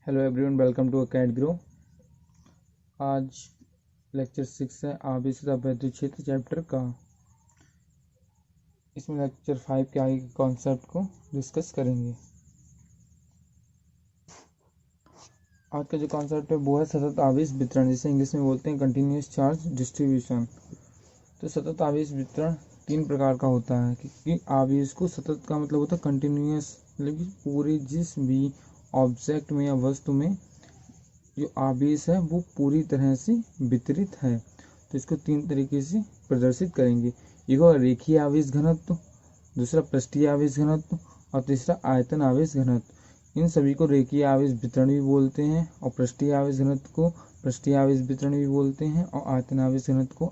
Hello everyone, welcome to Acad Grow. आज lecture 6 है आवेश तथा वैद्युत क्षेत्र चैप्टर का। इसमें लेक्चर 5 के आगे के कॉन्सेप्ट को डिस्कस करेंगे। आज का जो कॉन्सेप्ट है वो है सतत आवेश वितरण, जिसे इंग्लिश में बोलते हैं कंटिन्यूस चार्ज डिस्ट्रीब्यूशन। तो सतत आवेश वितरण 3 प्रकार का होता है, क्योंकि आवेश को सतत का मतलब होता है कंटिन्यूस, मतलब कि पूरे जिस भी ऑब्जेक्ट में या वस्तु में जो आवेश है वो पूरी तरह से वितरित है। तो इसको 3 तरीके से प्रदर्शित करेंगे। एक होगा रेखीय आवेश घनत्व, दूसरा पृष्ठीय आवेश घनत्व और तीसरा आयतन आवेश घनत्व। इन सभी को रेखीय आवेश वितरण भी बोलते हैं और पृष्ठीय आवेश घनत्व को पृष्ठीय आवेश वितरण भी बोलते हैं और आयतन आवेश घनत्व को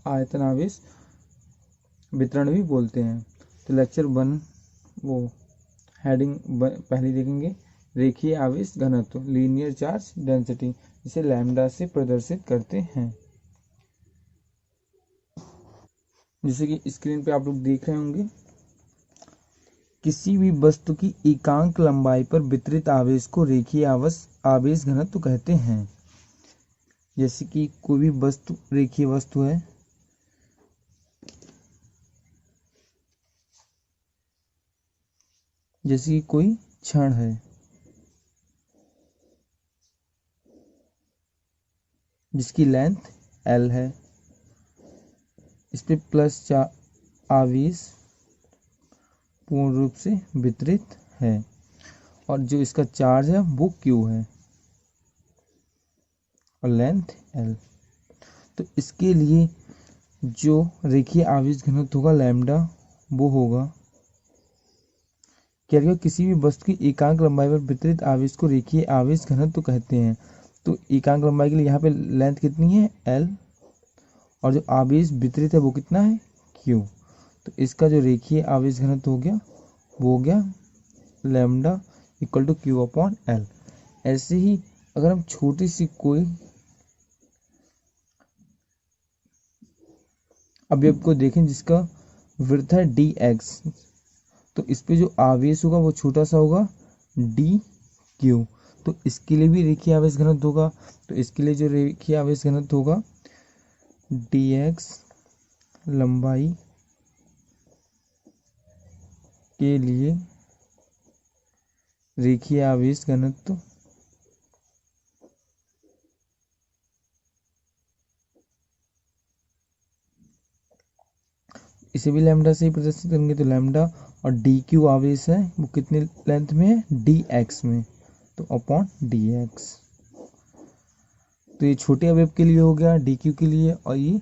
आयतन आवेश वितरण भी बोलते हैं। तो लेक्चर 1 वो हेडिंग पहले देखेंगे, रेखीय आवेश घनत्व लीनियर चार्ज डेंसिटी, जिसे लैम्डा से प्रदर्शित करते हैं। जैसे कि स्क्रीन पे आप लोग देख रहे होंगे, किसी भी वस्तु की एकांक लंबाई पर वितरित आवेश को रेखीय आवेश घनत्व कहते हैं। जैसे कि कोई भी वस्तु रेखीय वस्तु है, जैसे कि कोई क्षण है, जिसकी लेंथ L है, इस पे प्लस आवेश पूर्ण रूप से वितरित है और जो इसका चार्ज है वो Q है और लेंथ L। तो इसके लिए जो रेखीय आवेश घनत्व होगा लैम्डा, वो होगा क्या, किसी भी वस्तु की एकांक लंबाई पर वितरित आवेश को रेखीय आवेश घनत्व कहते हैं। तो एकांक लंबाई के लिए यहाँ पे लेंथ कितनी है L और जो आवेश वितरित है वो कितना है Q। तो इसका जो रेखीय आवेश घनत्व हो गया वो हो गया lambda equal to Q upon L। ऐसे ही अगर हम छोटी सी कोई अवयव को देखें जिसका वृत्त है dx, तो इस पे जो आवेश होगा वो छोटा सा होगा dq। तो इसके लिए भी रेखीय आवेश घनत्व होगा। तो इसके लिए जो रेखीय आवेश घनत्व होगा dx लंबाई के लिए रेखीय आवेश घनत्व इसे भी लैम्डा से ही प्रदर्शित करेंगे। तो लैम्डा और dq आवेश है वो कितने लेंथ में है dx में, तो अपॉन dx। तो ये छोटे अवयव के लिए हो गया dq के लिए और ये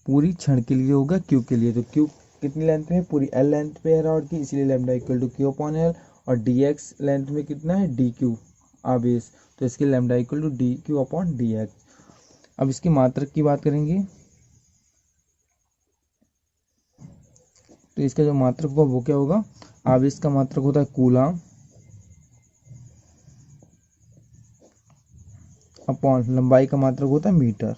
पूरी क्षण के लिए होगा q के लिए। तो q कितनी लेंथ में है, पूरी L लेंथ पे है रॉड की, इसलिए lambda equal to Q upon L। और dx लेंथ में कितना है dq आवेश, तो इसके lambda equal to dq upon dx। अब इसकी मात्रक की बात करेंगे, तो इसका जो मात्रक होगा वो क्या होगा, आवेश का मात्रक होता है कूलाम अपॉन लंबाई का मात्रक होता है मीटर।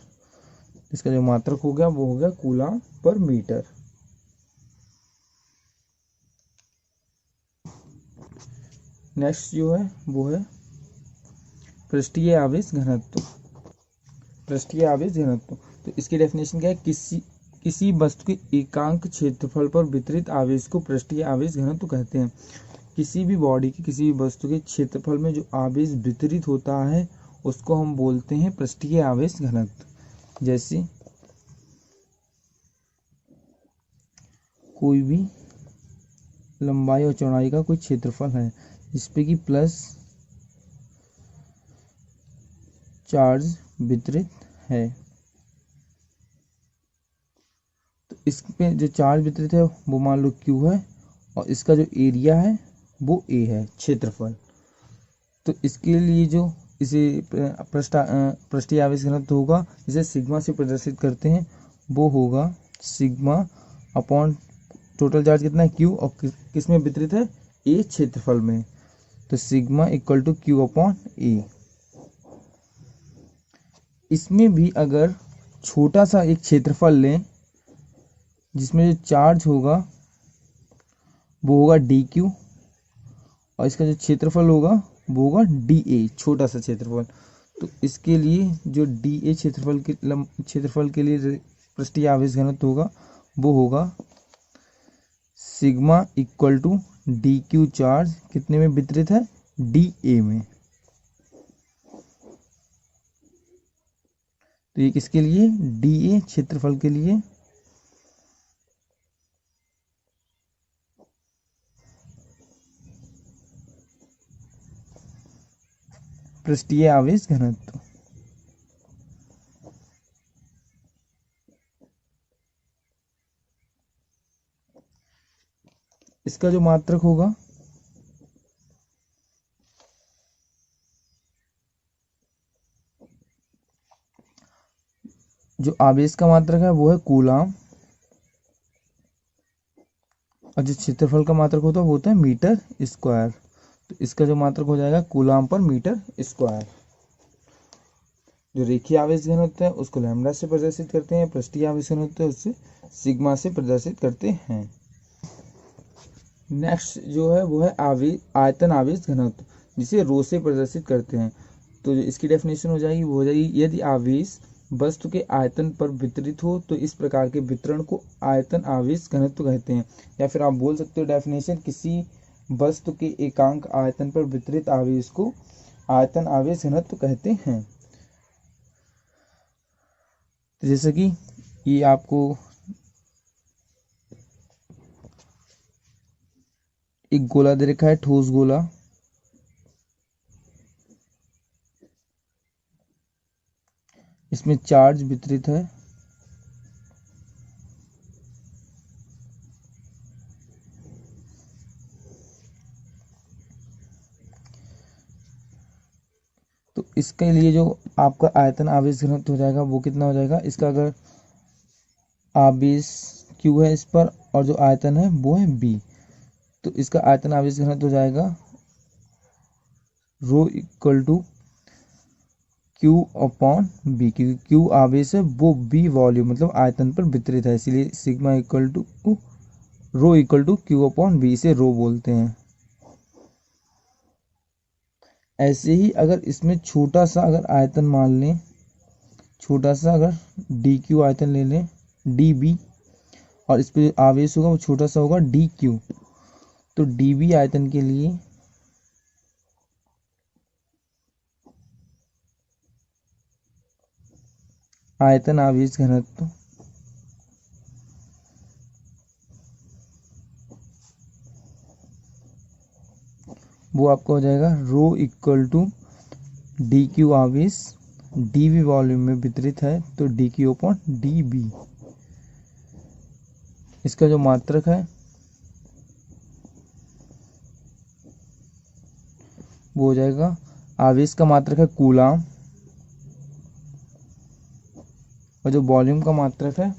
इसका जो मात्रक हो गया वो हो गया कूलाम पर मीटर। नेक्स्ट जो है वो है पृष्ठीय आवेश घनत्व। पृष्ठीय आवेश घनत्व, तो इसकी डेफिनेशन क्या है, किसी वस्तु के एकांक क्षेत्रफल पर वितरित आवेश को पृष्ठीय आवेश घनत्व कहते हैं। किसी भी बॉडी की किसी भी वस्तु के क्षेत्रफल में जो आवेश वितरित होता है उसको हम बोलते हैं पृष्ठीय आवेश घनत्व। जैसे कोई भी लंबाई और चौड़ाई का कोई क्षेत्रफल है जिसपे कि प्लस चार्ज वितरित है, तो इस पे जो चार्ज वितरित है वो मान लो Q है और इसका जो एरिया है वो A है, क्षेत्रफल। तो इसके लिए जो इसे पृष्ठीय आवेश घनत्व होगा जिसे सिग्मा से प्रदर्शित करते हैं वो होगा सिग्मा अपॉन टोटल चार्ज कितना है Q और किस में वितरित है A क्षेत्रफल में, तो sigma equal to Q upon A। इसमें भी अगर छोटा सा एक क्षेत्रफल लें जिसमें जो चार्ज होगा वो होगा dq और इसका जो क्षेत्रफल होगा वो होगा DA, छोटा सा क्षेत्रफल। तो इसके लिए जो DA क्षेत्रफल के लिए पृष्ठीय आवेश घनत्व होगा वो होगा sigma equal to DQ charge कितने में वितरित है, DA में। तो ये किसके लिए, DA क्षेत्रफल के लिए। पृष्ठीय आवेश घनत्व। इसका जो मात्रक होगा जो आवेश का मात्रक है वो है कूलाम, और जो क्षेत्रफल का मात्रक होता है वो होता है मीटर स्क्वायर। तो इसका जो मात्रक हो जाएगा कूलाम पर मीटर स्क्वायर। जो रेखीय आवेश घनत्व है उसको लैम्डा से प्रदर्शित करते हैं, पृष्ठीय आवेश घनत्व है उससे सिग्मा से प्रदर्शित करते हैं। नेक्स्ट जो है वो है आयतन आवेश घनत्व, जिसे रो से प्रदर्शित करते हैं। तो जो इसकी डेफिनेशन हो जाएगी वो हो जाएगी, यदि आवेश वस्तु के आयतन पर वितरित हो तो इस प्रकार के वितरण को आयतन आवेश घनत्व कहते हैं। या फिर आप बोल सकते हो डेफिनेशन, किसी वस्तु के एकांक आयतन पर वितरित आवेश को आयतन आवेश घनत्व कहते हैं। तो जैसे कि ये आपको एक गोला दे रखा है, ठोस गोला। इसमें चार्ज वितरित है। तो इसके लिए जो आपका आयतन आवेश घनत्व हो जाएगा वो कितना हो जाएगा, इसका अगर आवेश Q है इस पर और जो आयतन है वो है B, तो इसका आयतन आवेश घनत्व हो जाएगा rho equal to Q upon B, क्योंकि Q आवेश है वो B वॉल्यूम मतलब आयतन पर वितरित है, इसलिए sigma equal to rho equal to Q upon B, इसे रो बोलते हैं। ऐसे ही अगर इसमें छोटा सा अगर आयतन मान लें, छोटा सा अगर DQ आयतन ले लें DB, और इस पे आवेश होगा वो छोटा सा होगा DQ, तो DB आयतन के लिए आयतन आवेश घनत्व वो आपका हो जाएगा रो इक्वल टू DQ आवेश DB वॉल्यूम में वितरित है, तो DQ अपॉन DB। इसका जो मात्रक है वो हो जाएगा, आवेश का मात्रक है कूलाम और जो वॉल्यूम का मात्रक है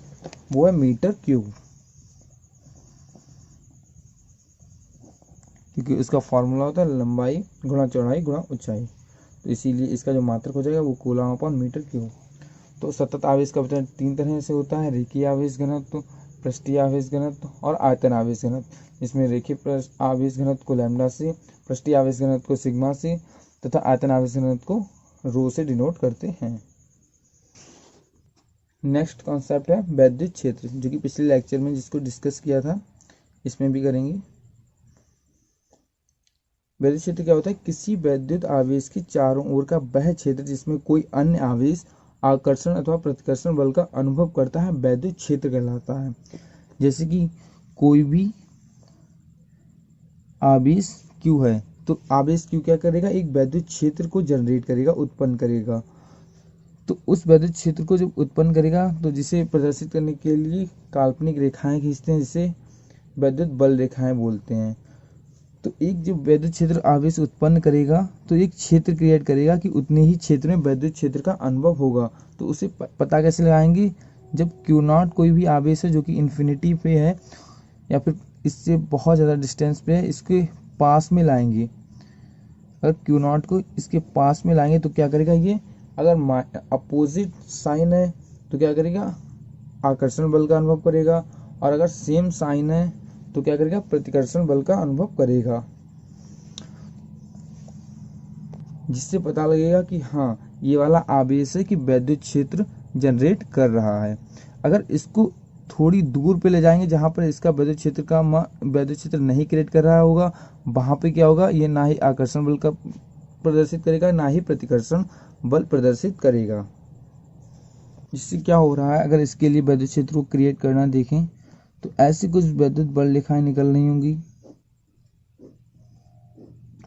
वो है मीटर क्यूब, क्योंकि इसका फॉर्मूला होता है लंबाई गुणा चौड़ाई गुणा ऊंचाई। तो इसीलिए इसका जो मात्रक हो जाएगा वो कूलाम अपॉन मीटर क्यूब। तो सतत आवेश का वितरण तीन तरह से होता है, रेखीय आवेश घनत्व, पृष्ठीय आवेश घनत्व और आयतन आवेश घनत्व। इसमें रेखीय आवेश घनत्व को लैम्डा से, पृष्ठीय आवेश घनत्व को सिग्मा से तथा आयतन आवेश घनत्व को रो से डिनोट करते हैं। नेक्स्ट कॉन्सेप्ट है वैद्युत क्षेत्र, जो कि पिछले लेक्चर में जिसको डिस्कस किया था इसमें भी करेंगे। वैद्युत क्षेत्र क्या होता है, किसी वैद्युत आवेश के चारों ओर का वह क्षेत्र जिसमें कोई अन्य आवेश आकर्षण अथवा प्रतिकर्षण बल का अनुभव करता है, वैद्युत क्षेत्र कहलाता है। जैसे कि कोई भी आवेश Q है, तो आवेश Q क्या करेगा, एक वैद्युत क्षेत्र को जनरेट करेगा, उत्पन्न करेगा। तो उस वैद्युत क्षेत्र को जब उत्पन्न करेगा तो जिसे प्रदर्शित करने के लिए काल्पनिक रेखाएं खींचते हैं, जिसे वैद्युत बल रेखाएं बोलते हैं। तो एक जब वैद्युत क्षेत्र आवेश उत्पन्न करेगा तो एक क्षेत्र क्रिएट करेगा कि उतने ही क्षेत्र में वैद्युत क्षेत्र का अनुभव होगा। तो उसे पता कैसे लगाएंगे, जब Q0 कोई भी आवेश है जो कि इन्फिनिटी पे है या फिर इससे बहुत ज़्यादा डिस्टेंस पे है, इसके पास में लाएंगे। अगर Q0 को इसके पास में लाएंगे तो क्या करेगा, ये अगर अपोजिट साइन है तो क्या करेगा, आकर्षण बल का अनुभव करेगा, और अगर सेम साइन है तो क्या करेगा, प्रतिकर्षण बल का अनुभव करेगा। जिससे पता लगेगा कि हाँ ये वाला आवेश है कि वैद्युत क्षेत्र जनरेट कर रहा है। अगर इसको थोड़ी दूर पे ले जाएंगे जहाँ पर इसका वैद्युत क्षेत्र नहीं क्रिएट कर रहा होगा, वहाँ पे क्या होगा, ये ना ही आकर्षण बल का प्रदर्शित करेगा ना ही प्रतिकर्षण बल प्रदर्शित करेगा। इससे क्या हो रहा है, अगर इसके लिए वैद्युत क्षेत्र को क्रिएट करना देखें तो ऐसी कुछ वैद्युत बल रेखाएं निकल रही होंगी।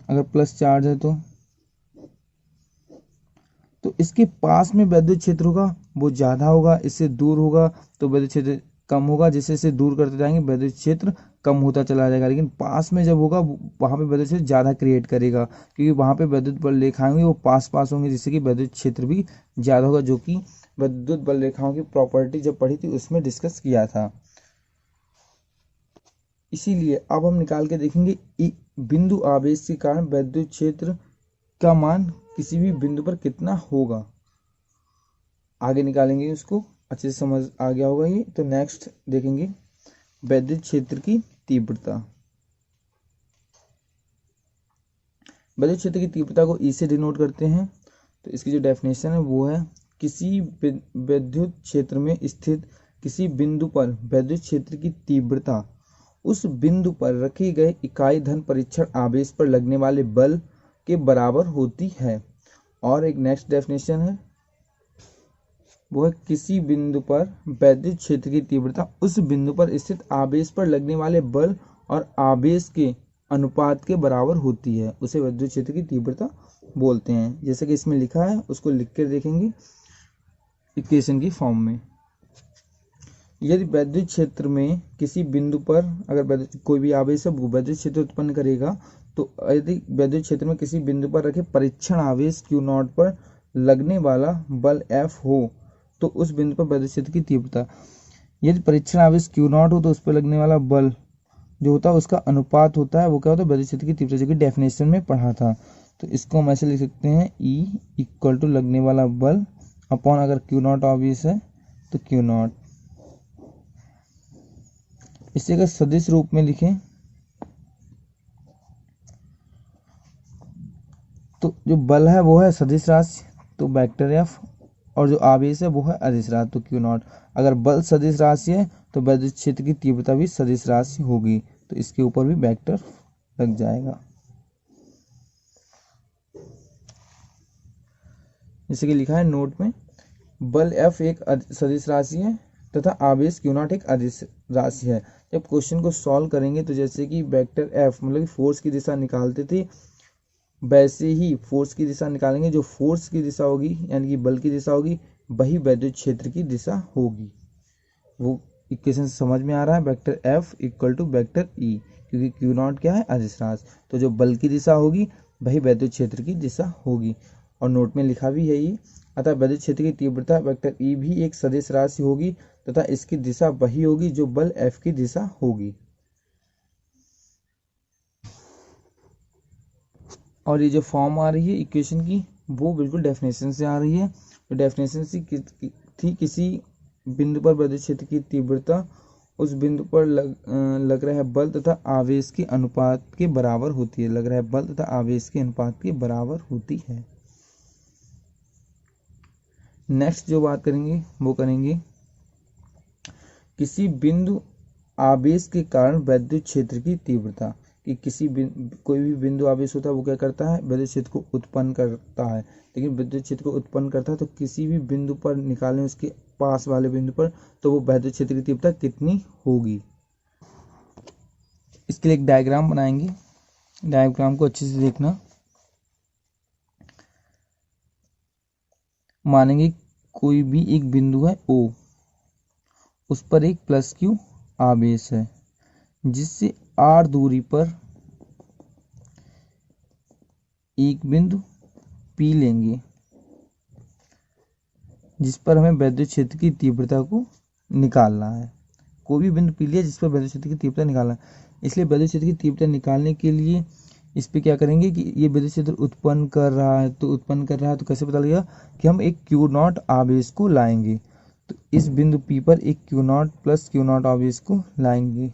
अगर प्लस चार्ज है तो इसके पास में वैद्युत क्षेत्र होगा वो ज़्यादा होगा, इससे दूर होगा तो वैद्युत क्षेत्र कम होगा। जैसे जैसे दूर करते जाएंगे वैद्युत क्षेत्र कम होता चला जाएगा, लेकिन पास में जब होगा वहाँ पे वैद्युत क्षेत्र ज़्यादा क्रिएट करेगा, क्योंकि वहाँ पे वैद्युत बल रेखाएं होंगी वो पास पास होंगे, जिससे कि वैद्युत क्षेत्र भी ज़्यादा होगा, जो कि विद्युत बल रेखाओं की प्रॉपर्टी जब पढ़ी थी उसमें डिस्कस किया था। इसीलिए अब हम निकाल के देखेंगे बिंदु आवेश के कारण वैद्युत क्षेत्र का मान किसी भी बिंदु पर कितना होगा। आगे निकालेंगे उसको, अच्छे से समझ आ गया होगा ये। तो नेक्स्ट देखेंगे वैद्युत क्षेत्र की तीव्रता। वैद्युत क्षेत्र की तीव्रता को ई से डिनोट करते हैं। तो इसकी जो डेफिनेशन है वो है किसी विद्युत क्षेत्र में स्थित किसी बिंदु पर वैद्युत क्षेत्र की तीव्रता उस बिंदु पर रखे गए इकाई धन परीक्षण आवेश पर लगने वाले बल के बराबर होती है। और एक नेक्स्ट डेफिनेशन है वो है किसी बिंदु पर वैद्युत क्षेत्र की तीव्रता उस बिंदु पर स्थित आवेश पर लगने वाले बल और आवेश के अनुपात के बराबर होती है, उसे वैद्युत क्षेत्र की तीव्रता बोलते हैं। जैसे कि इसमें लिखा है उसको लिख कर देखेंगे इक्वेशन की फॉर्म में। यदि वैद्युत क्षेत्र में किसी बिंदु पर अगर कोई भी आवेश है वो वैद्युत क्षेत्र उत्पन्न करेगा, तो यदि वैद्युत क्षेत्र में किसी बिंदु पर रखे परीक्षण आवेश Q0 पर लगने वाला बल F हो तो उस बिंदु पर वैद्युत क्षेत्र की तीव्रता, यदि परीक्षण आवेश Q0 हो तो उस पर लगने वाला बल जो होता है उसका अनुपात होता है, वो क्या होता है, वैद्युत क्षेत्र की तीव्रता, जो कि डेफिनेशन में पढ़ा था। तो इसको हम ऐसे लिख सकते हैं E इक्वल टू लगने वाला बल अपॉन, अगर Q0 आवेश है तो Q0। इसे अगर सदिश रूप में लिखें तो जो बल है वो है सदिश राशि, तो वेक्टर एफ, और जो आवेश है वो है अदिश राशि, तो Q0। अगर बल सदिश राशि है तो वैद्युत क्षेत्र की तीव्रता भी सदिश राशि होगी, तो इसके ऊपर भी वेक्टर लग जाएगा। जैसे कि लिखा है नोट में, बल F एक सदिश राशि है तथा आवेश Q0 एक अदिश राशि है। जब क्वेश्चन को सॉल्व करेंगे तो जैसे कि वेक्टर F मतलब कि फोर्स की दिशा निकालते थे, वैसे ही फोर्स की दिशा निकालेंगे। जो फोर्स की दिशा होगी यानी कि बल की दिशा होगी वही वैद्युत क्षेत्र की दिशा होगी। वो इक्वेशन समझ में आ रहा है, vector F equal to vector E, क्योंकि Q0 क्या है, अदिश राशि, तो जो बल की दिशा होगी वही वैद्युत क्षेत्र की दिशा होगी। और नोट में लिखा भी है ये, अतः वैद्युत क्षेत्र की तीव्रता वेक्टर E भी एक सदिश राशि होगी तथा इसकी दिशा वही होगी जो बल F की दिशा होगी। और ये जो फॉर्म आ रही है इक्वेशन की वो बिल्कुल डेफिनेशन से आ रही है। तो डेफिनेशन से थी किसी बिंदु पर वैद्युत क्षेत्र की तीव्रता उस बिंदु पर लग रहा है बल तथा आवेश के अनुपात के बराबर होती है, लग रहा है बल तथा आवेश के अनुपात के बराबर होती है। नेक्स्ट जो बात करेंगे वो करेंगे किसी बिंदु आवेश के कारण वैद्युत क्षेत्र की तीव्रता, कि कोई भी बिंदु आवेश होता है वो क्या करता है, वैद्युत क्षेत्र को उत्पन्न करता है। लेकिन विद्युत क्षेत्र को उत्पन्न करता है तो किसी भी बिंदु पर निकालें उसके पास वाले बिंदु पर, तो वो वैद्युत क्षेत्र की तीव्रता कितनी होगी। इसके लिए एक डायग्राम बनाएंगे, डायग्राम को अच्छे से देखना। मानेंगे कोई भी एक बिंदु है O, उस पर एक प्लस Q आवेश है, जिससे R दूरी पर एक बिंदु P लेंगे, जिस पर हमें वैद्युत क्षेत्र की तीव्रता को निकालना है। कोई भी बिंदु P लिया जिस पर वैद्युत क्षेत्र की तीव्रता निकालना है। इसलिए वैद्युत क्षेत्र की तीव्रता निकालने के लिए इस पे क्या करेंगे कि ये विद्युत क्षेत्र उत्पन्न कर रहा है, तो कैसे पता लगेगा कि हम एक Q0 आवेश को लाएंगे। तो इस बिंदु P पर एक Q0 प्लस Q0 आवेश को लाएंगे,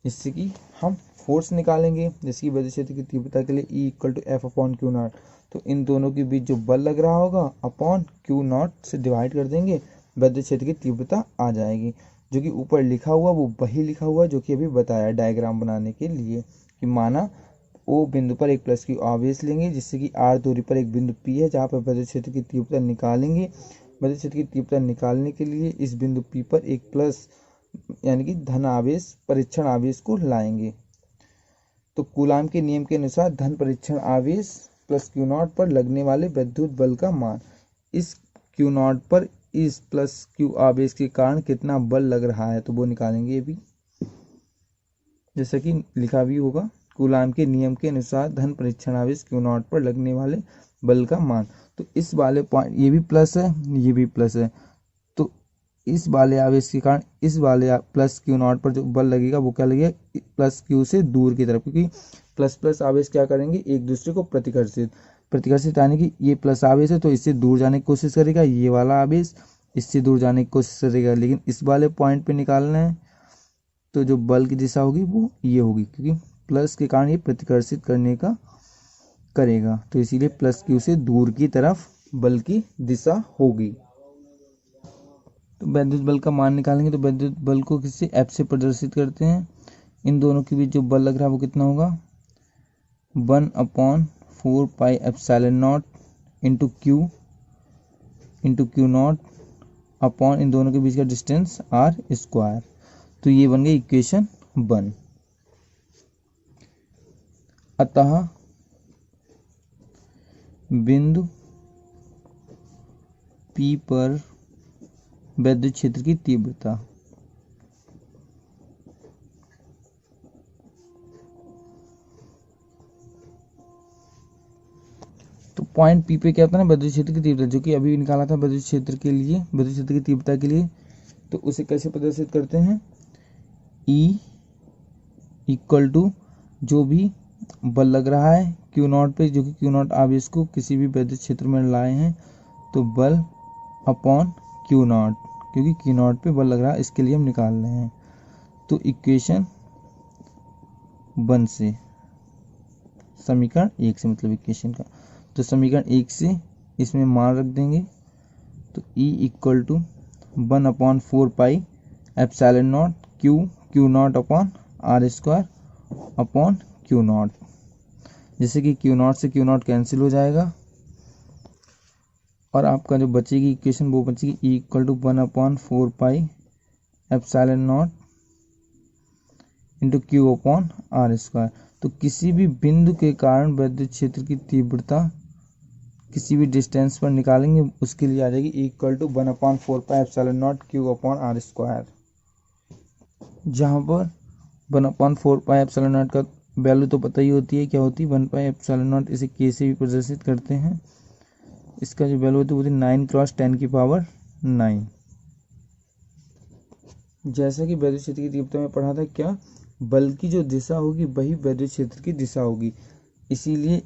जिससे कि हम फोर्स निकालेंगे, जैसे कि विद्युत क्षेत्र की तीव्रता के लिए E equal to F upon q naught, तो इन दोनों के बीच जो बल लग रहा होगा अपॉन क्यू नॉट से डिवाइड कर देंगे, विद्युत क्षेत्र की तीव्रता आ जाएगी। जो कि ऊपर लिखा हुआ वो वही लिखा हुआ जो कि अभी बताया डायग्राम बनाने के लिए, कि माना ओ बिंदु पर एक प्लस क्यू आवेश लेंगे, जिससे कि आर दूरी पर एक बिंदु पी है जहाँ पर विद्युत क्षेत्र की तीव्रता निकालेंगे। विद्युत क्षेत्र की तीव्रता निकालने के लिए इस बिंदु पी पर एक प्लस यानी कि धन आवेश परीक्षण आवेश को लाएंगे। तो कूलाम के नियम के अनुसार धन परीक्षण आवेश प्लस क्यू नॉट पर लगने वाले विद्युत बल का मान, इस क्यू नॉट पर इस प्लस क्यू आवेश के कारण कितना बल लग रहा है, तो वो निकालेंगे अभी, जैसा कि लिखा भी होगा। कूलाम के नियम के अनुसार धन परीक्षण आवेश क्यू नॉट पर लगने वाले बल का मान, तो इस वाले पॉइंट ये भी प्लस है ये भी प्लस है, तो इस वाले आवेश के कारण इस वाले प्लस क्यू नॉट पर जो बल लगेगा वो क्या लगेगा, प्लस क्यू से दूर की तरफ, क्योंकि प्लस प्लस आवेश क्या करेंगे, एक दूसरे को प्रतिकर्षित यानी कि ये प्लस आवेश है तो इससे दूर जाने की कोशिश करेगा, ये वाला आवेश इससे दूर जाने की कोशिश करेगा, लेकिन इस वाले पॉइंट पे निकालना है तो जो बल की दिशा होगी वो ये होगी, क्योंकि प्लस के कारण ये प्रतिकर्षित करने का करेगा, तो इसीलिए प्लस क्यू से दूर की तरफ बल की दिशा होगी। तो विद्युत बल का मान निकालेंगे, तो विद्युत बल को किससे, एफ से प्रदर्शित करते हैं। इन दोनों के बीच जो बल लग रहा है वो कितना होगा, 1/4 pi epsilon not into Q not upon इन दोनों के बीच का डिस्टेंस आर स्क्वायर। तो ये बन गई इक्वेशन 1। अतः बिंदु P पर विद्युत क्षेत्र की तीव्रता तो पॉइंट P पे क्या होता है ना, विद्युत क्षेत्र की तीव्रता, जो कि अभी निकाला था विद्युत क्षेत्र के लिए, विद्युत क्षेत्र की तीव्रता के लिए, तो उसे कैसे प्रदर्शित करते हैं, E इक्वल टू जो भी बल लग रहा है क्यू नॉट पे, जो कि क्यू नॉट आवेश को किसी भी विद्युत क्षेत्र में लाए हैं, तो बल अपॉन क्यू नॉट, क्योंकि क्यू नॉट पे बल लग रहा है इसके लिए हम निकाल रहे हैं। तो इक्वेशन 1 से, समीकरण 1 से मतलब इक्वेशन का, तो समीकरण 1 से इसमें मान रख देंगे, तो E equal to 1/4 pi epsilon naught q not upon r square upon q naught, जैसे कि क्यू नॉट से क्यू नॉट कैंसिल हो जाएगा और आपका जो बचेगी इक्वेशन वो बचेगी E equal to 1/4 pi epsilon not into q upon r square. तो किसी भी बिंदु के कारण विद्युत क्षेत्र की तीव्रता किसी भी डिस्टेंस पर निकालेंगे, उसके लिए आ जाएगी E equal to 1/4 pi epsilon naught q upon r square, जहाँ पर 1/4 पाई एप्सिलॉन नॉट का वैल्यू तो पता ही होती है क्या होती है, 1 पाई एप्सिलॉन नॉट, इसे के से भी प्रदर्शित करते हैं, इसका जो वैल्यू होती है वो होती है 9 × 10⁹ जैसा कि विद्युत क्षेत्र की तीव्रता में पढ़ा था, क्या बल की जो दिशा होगी वही विद्युत क्षेत्र की दिशा होगी, इसीलिए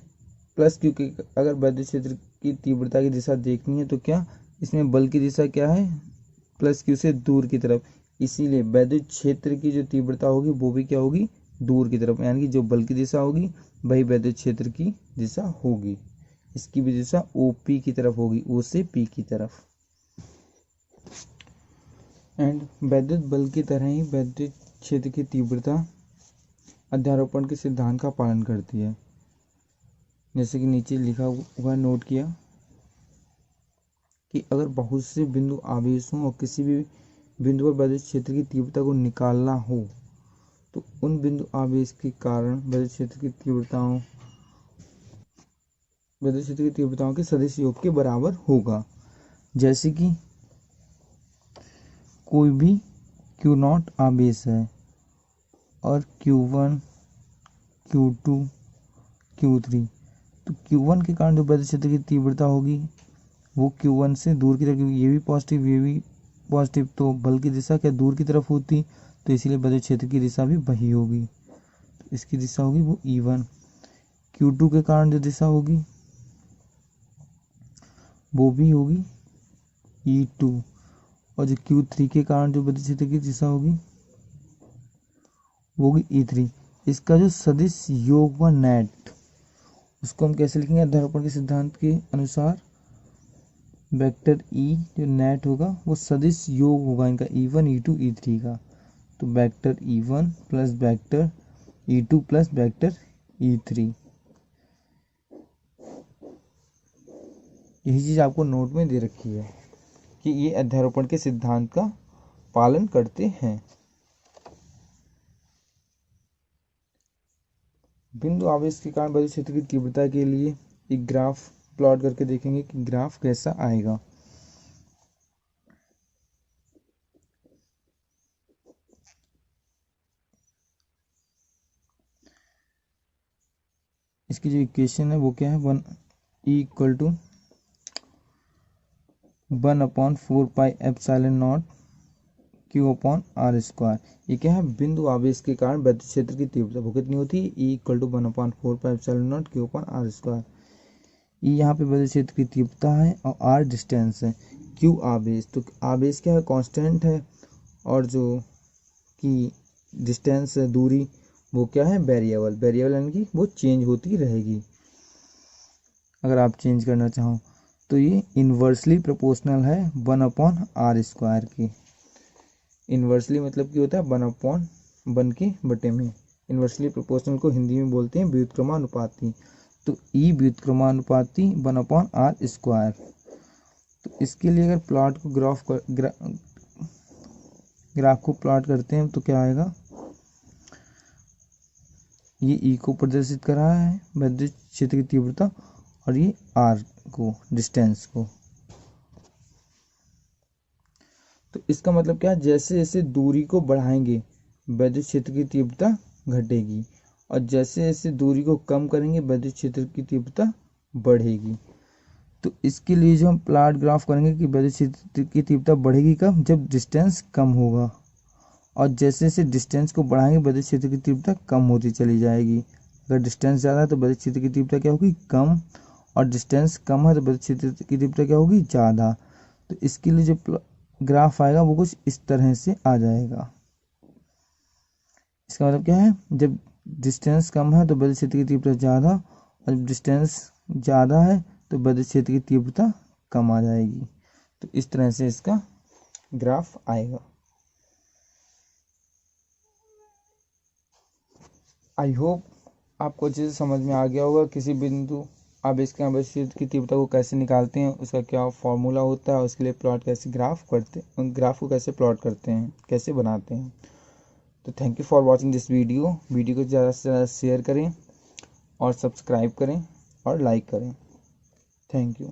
प्लस, क्योंकि अगर विद्युत क्षेत्र की तीव्रता की दिशा देखनी है तो क्या इसमें बल की दिशा क्या है, प्लस क्यू से दूर की तरफ, इसीलिए विद्युत क्षेत्र की जो तीव्रता होगी वो भी क्या होगी, दूर की तरफ, यानी कि जो बल की दिशा होगी वही विद्युत क्षेत्र की दिशा होगी, इसकी भी दिशा OP की तरफ होगी, O से P की तरफ। एंड विद्युत बल की तरह ही विद्युत क्षेत्र की तीव्रता अध्यारोपण के सिद्धांत का पालन करती है, जैसे कि नीचे लिखा हुआ नोट किया कि अगर बहुत से बिंदु आवेश हों और किसी भी बिंदु पर विद्युत क्षेत्र की तीव्रता को निकालना हो, तो उन बिंदु आवेश के कारण विद्युत क्षेत्र की तीव्रताओं के सदिश योग के बराबर होगा। जैसे कि कोई भी क्यू नॉट आवेश है और Q1 Q2 Q3, तो Q1 के कारण जो विद्युत क्षेत्र की तीव्रता होगी वो Q1 से दूर की तरफ, ये भी पॉजिटिव ये भी पॉजिटिव, तो बल की दिशा क्या दूर की तरफ होती, तो इसीलिए विद्युत क्षेत्र की दिशा भी वही होगी, तो इसकी दिशा होगी वो E1। Q2 के कारण जो दिशा होगी वो भी होगी E2, और जो Q3 के कारण जो विद्युत क्षेत्र की दिशा होगी वो होगी E3। इसका जो सदिश योग व नेट, उसको हम कैसे लिखेंगे? अध्यारोपण के सिद्धांत के अनुसार वेक्टर ई जो नेट होगा वो सदिश योग होगा इनका E1 E2 E3 का। तो vector E1 plus vector E2 plus vector E3, यही चीज़ आपको नोट में दे रखी है कि ये अध्यारोपण के सिद्धांत का पालन करते हैं। बिंदु आवेश के कारण विद्युत क्षेत्र की तीव्रता के लिए एक ग्राफ प्लॉट करके देखेंगे कि ग्राफ कैसा आएगा। इसकी जो इक्वेशन है वो क्या है? 1/4πε0 Q/r²। ये क्या है? बिंदु आवेश के कारण विद्युत क्षेत्र की तीव्रता वो कितनी होती है? E=1/4πε0 Q/r²। ई यहाँ पे विद्युत क्षेत्र की तीव्रता है और आर डिस्टेंस है, क्यू आवेश। तो आवेश क्या है? कांस्टेंट है, और जो कि डिस्टेंस है, दूरी, वो क्या है? वेरिएबल। वेरिएबल यानी कि वो चेंज होती रहेगी अगर आप चेंज करना चाहो। तो ये इन्वर्सली प्रोपोर्शनल है 1/r² की। इन्वर्सली मतलब क्या होता है? 1/1 के बटे में। इन्वर्सली प्रोपोर्शनल को हिंदी में बोलते हैं व्युत्क्रमानुपाती। तो ई व्युत्क्रमानुपाती 1/r²। तो इसके लिए अगर प्लॉट को ग्राफ को प्लॉट करते हैं तो क्या आएगा? ये ई को प्रदर्शित कर रहा है विद्युत क्षेत्र की तीव्रता, और ये आर को, डिस्टेंस को। तो इसका मतलब क्या है? जैसे जैसे दूरी को बढ़ाएंगे विद्युत क्षेत्र की तीव्रता घटेगी, और जैसे जैसे दूरी को कम करेंगे विद्युत क्षेत्र की तीव्रता बढ़ेगी। तो इसके लिए जो हम प्लॉट ग्राफ करेंगे कि विद्युत क्षेत्र की तीव्रता बढ़ेगी कब? जब डिस्टेंस कम होगा, और जैसे जैसे डिस्टेंस को बढ़ाएंगे विद्युत क्षेत्र की तीव्रता कम होती चली जाएगी। अगर डिस्टेंस ज़्यादा है तो विद्युत क्षेत्र की तीव्रता क्या होगी? कम, और डिस्टेंस कम है तो विद्युत क्षेत्र की तीव्रता क्या होगी? ज़्यादा। तो इसके लिए जो ग्राफ आएगा वो कुछ इस तरह से आ जाएगा। इसका मतलब क्या है? जब डिस्टेंस कम है तो विद्युत क्षेत्र की तीव्रता ज़्यादा, और जब डिस्टेंस ज़्यादा है तो विद्युत क्षेत्र की तीव्रता कम आ जाएगी। तो इस तरह से इसका ग्राफ आएगा। आई होप आपको अच्छे से समझ में आ गया होगा किसी बिंदु आवेश के आवेश क्षेत्र की तीव्रता को कैसे निकालते हैं, उसका क्या फॉर्मूला होता है, उसके लिए प्लॉट कैसे ग्राफ को कैसे प्लॉट करते हैं, कैसे बनाते हैं। तो thank you for watching this video को ज़्यादा से ज़्यादा शेयर करें और सब्सक्राइब करें और लाइक करें। Thank you.